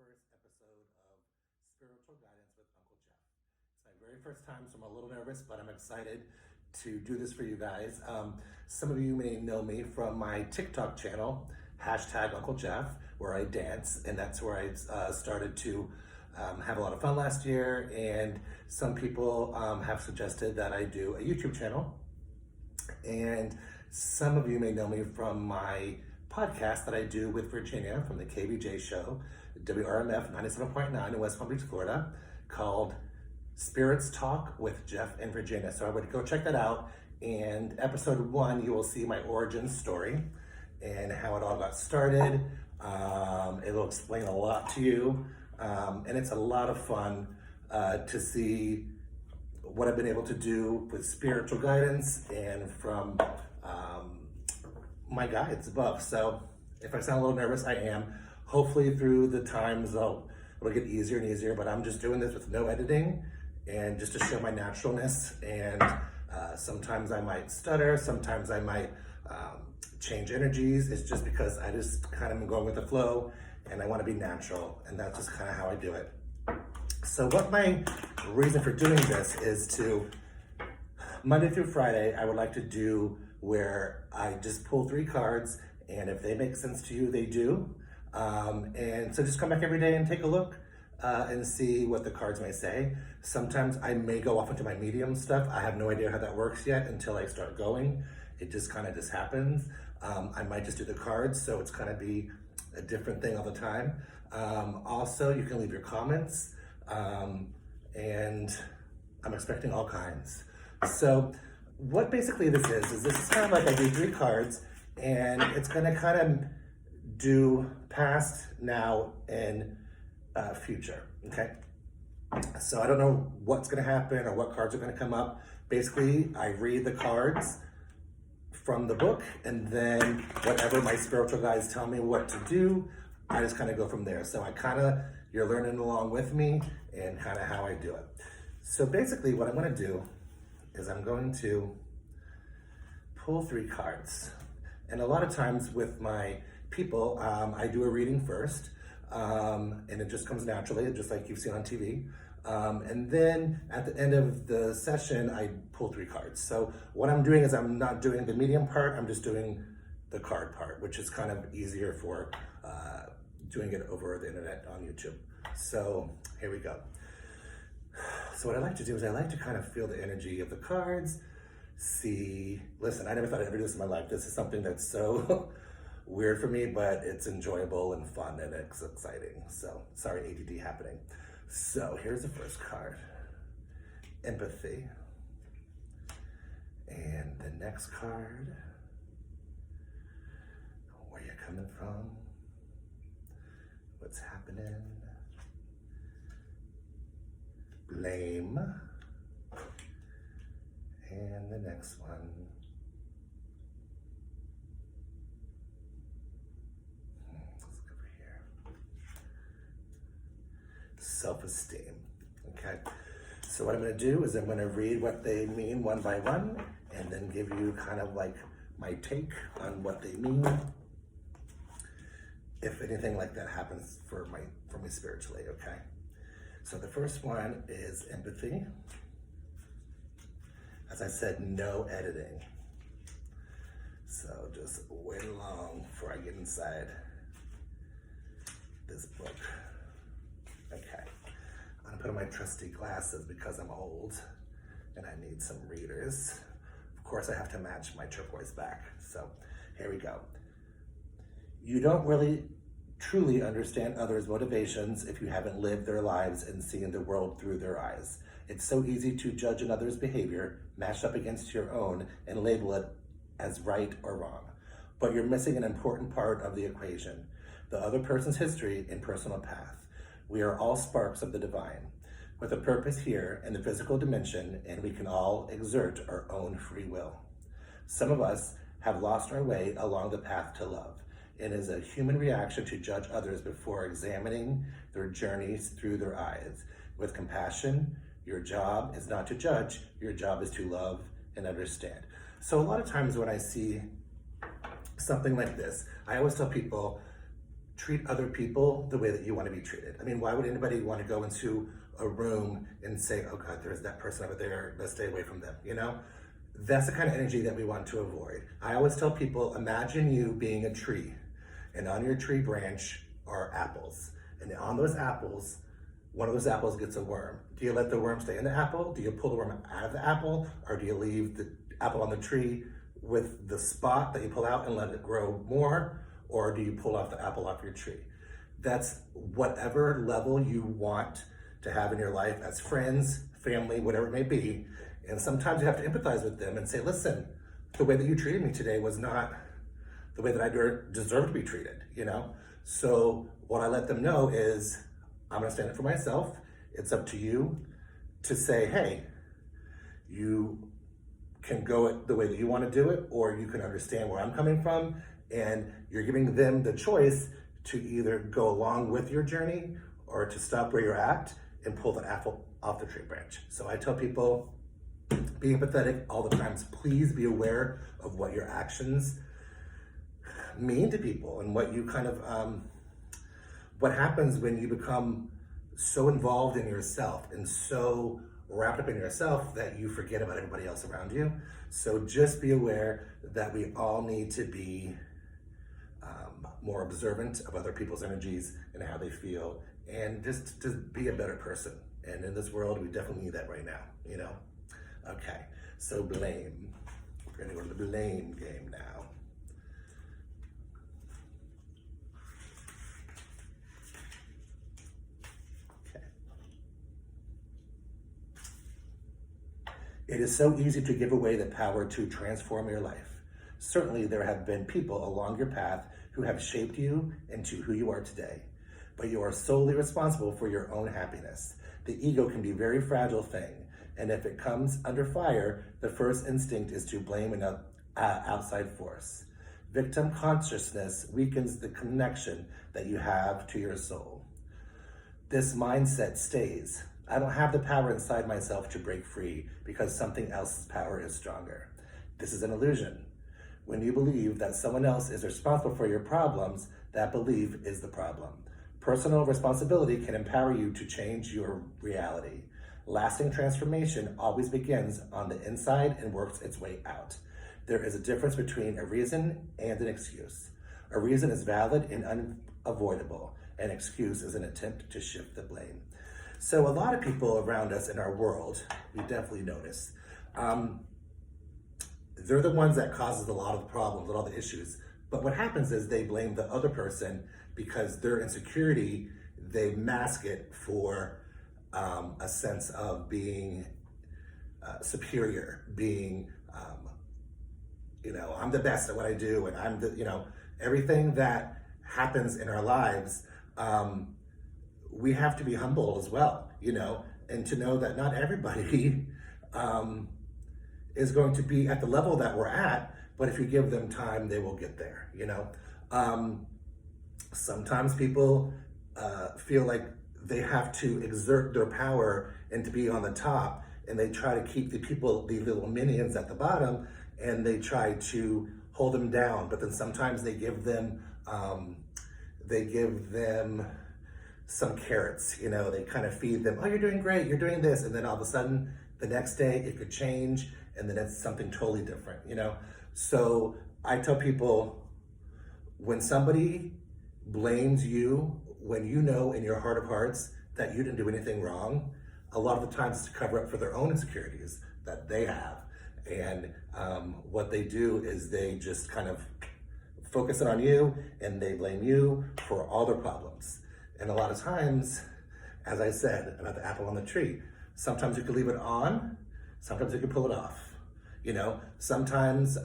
first episode of Spiritual Guidance with Uncle Jeff. It's my very first time, so I'm a little nervous, but I'm excited to do this for you guys. Some of you may know me from my TikTok channel, hashtag Uncle Jeff, where I dance, and that's where I started to have a lot of fun last year, and some people have suggested that I do a YouTube channel, and some of you may know me from my podcast that I do with Virginia from the KBJ show, WRMF 97.9 in West Palm Beach, Florida, called Spirits Talk with Jeff and Virginia. So I would go check that out. And episode 1, you will see my origin story and how it all got started. It'll explain a lot to you. And it's a lot of fun to see what I've been able to do with spiritual guidance and from my guides above. So if I sound a little nervous, I am. Hopefully through the times it'll get easier and easier, but I'm just doing this with no editing and just to show my naturalness. And sometimes I might stutter, sometimes I might change energies. It's just because I just kind of am going with the flow and I want to be natural, and that's just kind of how I do it. So what my reason for doing this is to, Monday through Friday, I would like to do where I just pull 3 cards, and if they make sense to you, they do. And so just come back every day and take a look and see what the cards may say. Sometimes I may go off into my medium stuff. I have no idea how that works yet until I start going. It just kind of just happens. I might just do the cards, so it's kind of be a different thing all the time. Also, you can leave your comments, and I'm expecting all kinds. So what basically this is kind of like I do 3 cards, and it's gonna kind of do past, now, and future, okay? So I don't know what's gonna happen or what cards are gonna come up. Basically, I read the cards from the book, and then whatever my spiritual guides tell me what to do, I just kind of go from there. So you're learning along with me and kind of how I do it. So basically what I'm gonna do is I'm going to pull 3 cards. And a lot of times with my people, I do a reading first, and it just comes naturally, just like you've seen on TV. And then at the end of the session, I pull 3 cards. So what I'm doing is I'm not doing the medium part, I'm just doing the card part, which is kind of easier for doing it over the internet on YouTube. So here we go. So what I like to do is I like to kind of feel the energy of the cards, listen, I never thought I'd ever do this in my life. This is something that's so weird for me, but it's enjoyable and fun and it's exciting. So sorry, ADD happening. So here's the first card, empathy. And the next card, where you're coming from, what's happening, blame. And the next one, let's look over here, self-esteem. Okay, so what I'm going to do is I'm going to read what they mean one by one, and then give you kind of like my take on what they mean, if anything like that happens for me spiritually. Okay, so the first one is empathy. As I said, no editing. So just wait along before I get inside this book. Okay, I'm gonna put on my trusty glasses because I'm old and I need some readers. Of course, I have to match my turquoise back. So here we go. You don't really truly understand others' motivations if you haven't lived their lives and seen the world through their eyes. It's so easy to judge another's behavior, match up against your own, and label it as right or wrong. But you're missing an important part of the equation, the other person's history and personal path. We are all sparks of the divine, with a purpose here in the physical dimension, and we can all exert our own free will. Some of us have lost our way along the path to love. It is a human reaction to judge others before examining their journeys through their eyes. With compassion, your job is not to judge, your job is to love and understand. So a lot of times when I see something like this, I always tell people, treat other people the way that you want to be treated. I mean, why would anybody want to go into a room and say, oh God, there's that person over there, let's stay away from them, you know? That's the kind of energy that we want to avoid. I always tell people, imagine you being a tree, and on your tree branch are apples. And on those apples, one of those apples gets a worm. Do you let the worm stay in the apple? Do you pull the worm out of the apple? Or do you leave the apple on the tree with the spot that you pull out and let it grow more? Or do you pull off the apple off your tree? That's whatever level you want to have in your life as friends, family, whatever it may be. And sometimes you have to empathize with them and say, listen, the way that you treated me today was not the way that I deserve to be treated, you know? So what I let them know is, I'm gonna stand up for myself. It's up to you to say, hey, you can go it the way that you wanna do it, or you can understand where I'm coming from, and you're giving them the choice to either go along with your journey or to stop where you're at and pull the apple off the tree branch. So I tell people, be empathetic all the times. Please be aware of what your actions mean to people and what you kind of, what happens when you become so involved in yourself and so wrapped up in yourself that you forget about everybody else around you. So just be aware that we all need to be more observant of other people's energies and how they feel, and just to be a better person. And in this world, we definitely need that right now, you know? Okay, so blame. We're gonna go to the blame game now. Okay. It is so easy to give away the power to transform your life. Certainly there have been people along your path who have shaped you into who you are today, but you are solely responsible for your own happiness. The ego can be a very fragile thing, and if it comes under fire, the first instinct is to blame an outside force. Victim consciousness weakens the connection that you have to your soul. This mindset stays. I don't have the power inside myself to break free because something else's power is stronger. This is an illusion. When you believe that someone else is responsible for your problems, that belief is the problem. Personal responsibility can empower you to change your reality. Lasting transformation always begins on the inside and works its way out. There is a difference between a reason and an excuse. A reason is valid and unavoidable. An excuse is an attempt to shift the blame. So a lot of people around us in our world, we definitely notice, they're the ones that causes a lot of the problems and all the issues. But what happens is they blame the other person because their insecurity, they mask it for a sense of being superior, being, you know, I'm the best at what I do, and I'm the, you know, everything that happens in our lives, we have to be humble as well, you know, and to know that not everybody is going to be at the level that we're at, but if you give them time, they will get there, you know. Sometimes people feel like they have to exert their power and to be on the top, and they try to keep the people, the little minions at the bottom, and they try to hold them down. But then sometimes they give them some carrots, you know, they kind of feed them, oh, you're doing great, you're doing this, and then all of a sudden, the next day it could change, and then it's something totally different, you know? So I tell people, when somebody blames you, when you know in your heart of hearts that you didn't do anything wrong, a lot of the times it's to cover up for their own insecurities that they have. And what they do is they just kind of focus it on you, and they blame you for all their problems. And a lot of times, as I said about the apple on the tree, sometimes you can leave it on, sometimes you can pull it off. You know, sometimes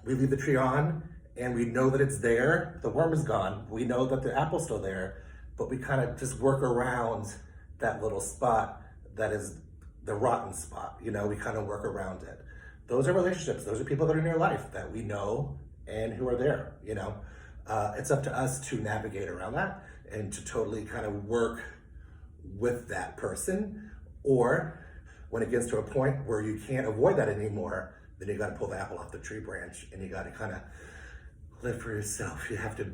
we leave the tree on and we know that it's there, the worm is gone, we know that the apple's still there, but we kind of just work around that little spot that is the rotten spot, you know, we kind of work around it. Those are relationships, those are people that are in your life that we know and who are there, you know. It's up to us to navigate around that and to totally kind of work with that person, or when it gets to a point where you can't avoid that anymore, then you got to pull the apple off the tree branch and you got to kind of live for yourself. You have to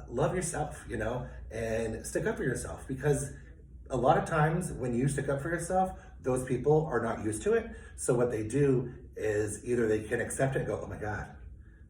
love yourself, and stick up for yourself, because a lot of times when you stick up for yourself, those people are not used to it. So what they do is either they can accept it and go, oh my God,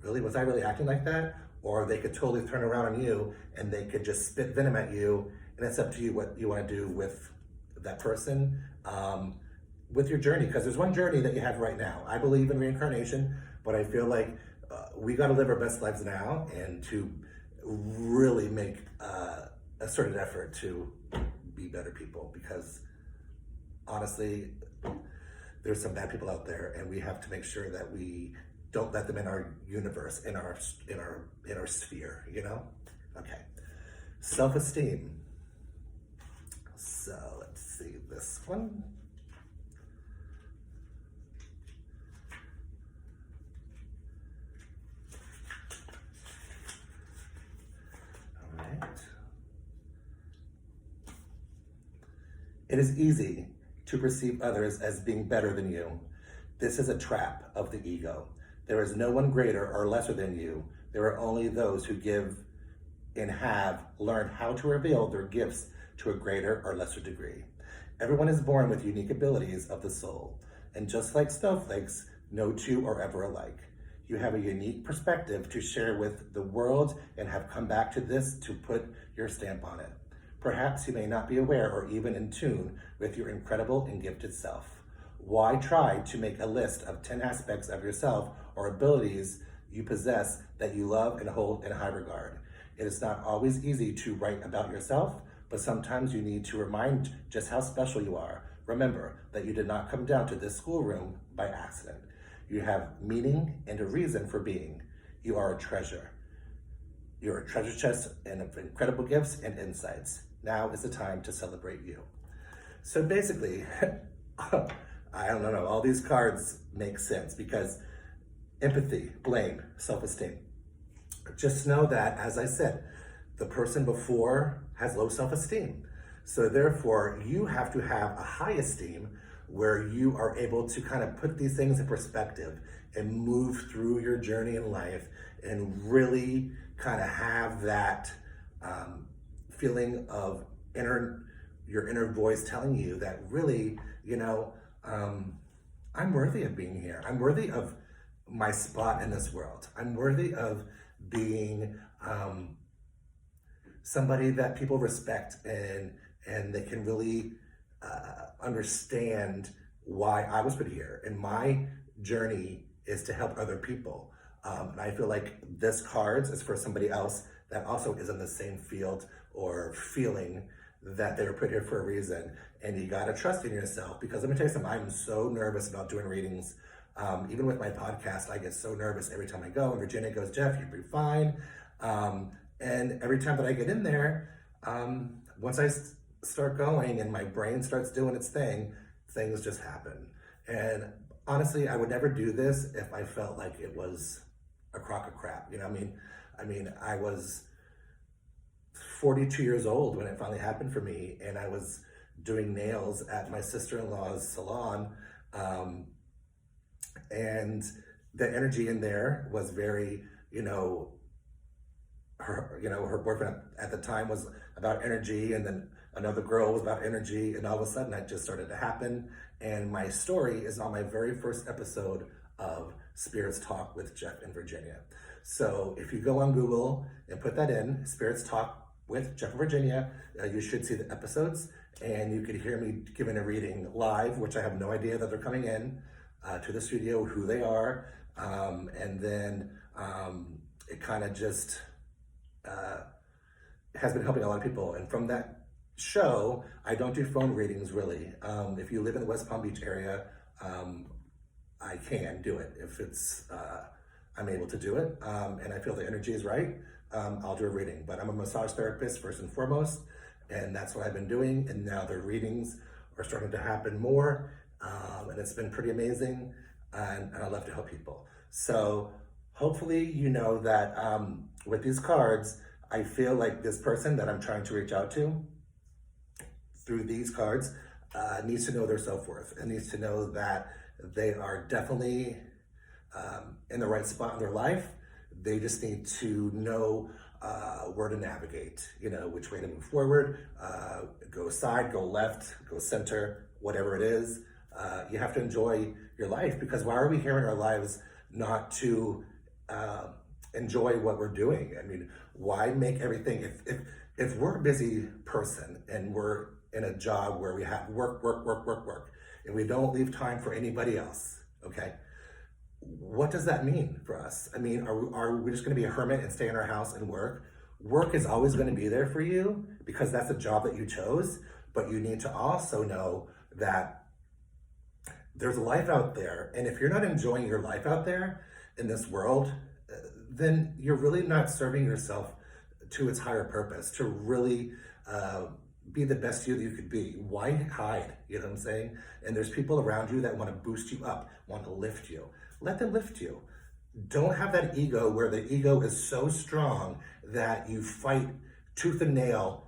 really? Was I really acting like that? Or they could totally turn around on you and they could just spit venom at you. And it's up to you what you want to do with that person, with your journey. Because there's one journey that you have right now. I believe in reincarnation, but I feel like we got to live our best lives now, and to really make a certain effort to be better people, because honestly, there's some bad people out there, and we have to make sure that we don't let them in our universe, in our sphere, Okay. Self-esteem. So let's see this one. All right. It is easy to perceive others as being better than you. This is a trap of the ego. There is no one greater or lesser than you. There are only those who give and have learned how to reveal their gifts to a greater or lesser degree. Everyone is born with unique abilities of the soul, and just like snowflakes, no two are ever alike. You have a unique perspective to share with the world and have come back to this to put your stamp on it. Perhaps you may not be aware or even in tune with your incredible and gifted self. Why try to make a list of 10 aspects of yourself or abilities you possess that you love and hold in high regard? It is not always easy to write about yourself, but sometimes you need to remind just how special you are. Remember that you did not come down to this schoolroom by accident. You have meaning and a reason for being. You are a treasure. You're a treasure chest and of incredible gifts and insights. Now is the time to celebrate you. So basically, I don't know, all these cards make sense, because empathy, blame, self-esteem. Just know that, as I said, the person before has low self-esteem. So therefore, you have to have a high esteem where you are able to kind of put these things in perspective and move through your journey in life and really kind of have that feeling of your inner voice telling you that really, I'm worthy of being here. I'm worthy of my spot in this world. I'm worthy of being somebody that people respect, and they can really understand why I was put here. And my journey is to help other people. And I feel like this cards is for somebody else that also is in the same field or feeling that they were put here for a reason. And you gotta trust in yourself, because let me tell you something, I'm so nervous about doing readings. Even with my podcast, I get so nervous every time I go, and Virginia goes, Jeff, you'll be fine. And every time that I get in there, once I start going and my brain starts doing its thing, things just happen. And honestly, I would never do this if I felt like it was a crock of crap. I mean, I was 42 years old when it finally happened for me, and I was doing nails at my sister-in-law's salon, and the energy in there was very, her boyfriend at the time was about energy, and then another girl was about energy, and all of a sudden that just started to happen. And my story is on my very first episode of Spirits Talk with Jeff and Virginia. So if you go on Google and put that in, Spirits Talk with Jeff and Virginia, you should see the episodes, and you could hear me giving a reading live, which I have no idea that they're coming in to the studio, who they are, and then it kind of just has been helping a lot of people. And from that show, I don't do phone readings really. If you live in the West Palm Beach area, I can do it. If it's, I'm able to do it, and I feel the energy is right, I'll do a reading. But I'm a massage therapist first and foremost, and that's what I've been doing. And now the readings are starting to happen more, and it's been pretty amazing, and I love to help people. So hopefully you know that with these cards, I feel like this person that I'm trying to reach out to through these cards needs to know their self-worth, and needs to know that they are definitely in the right spot in their life. They just need to know where to navigate, which way to move forward, go side, go left, go center, whatever it is. You have to enjoy your life, because why are we here in our lives not to enjoy what we're doing? I mean, why make everything, if we're a busy person and we're in a job where we have work, and we don't leave time for anybody else, okay? What does that mean for us? I mean, are we just gonna be a hermit and stay in our house and work? Work is always gonna be there for you because that's a job that you chose, but you need to also know that there's a life out there. And if you're not enjoying your life out there in this world, then you're really not serving yourself to its higher purpose, to really be the best you that you could be. Why hide? You know what I'm saying? And there's people around you that want to boost you up, want to lift you. Let them lift you. Don't have that ego where the ego is so strong that you fight tooth and nail.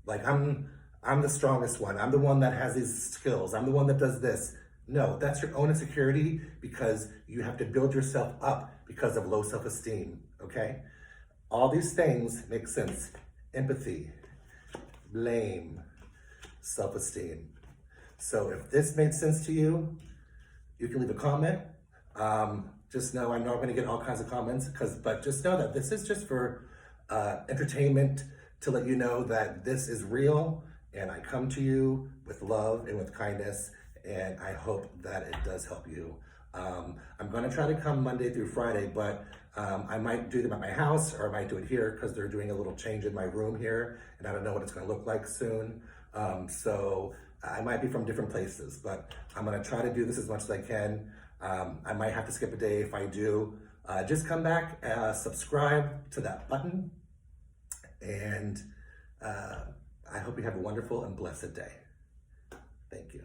Like, I'm the strongest one. I'm the one that has these skills. I'm the one that does this. No, that's your own insecurity, because you have to build yourself up because of low self-esteem, okay? All these things make sense. Empathy, blame, self-esteem. So if this made sense to you, you can leave a comment. Just know, I know I'm gonna get all kinds of comments, but just know that this is just for entertainment, to let you know that this is real, and I come to you with love and with kindness, and I hope that it does help you. I'm gonna try to come Monday through Friday, but I might do them at my house, or I might do it here because they're doing a little change in my room here, and I don't know what it's gonna look like soon. So I might be from different places, but I'm gonna try to do this as much as I can. I might have to skip a day. If I do, just come back, subscribe to that button, and I hope you have a wonderful and blessed day. Thank you.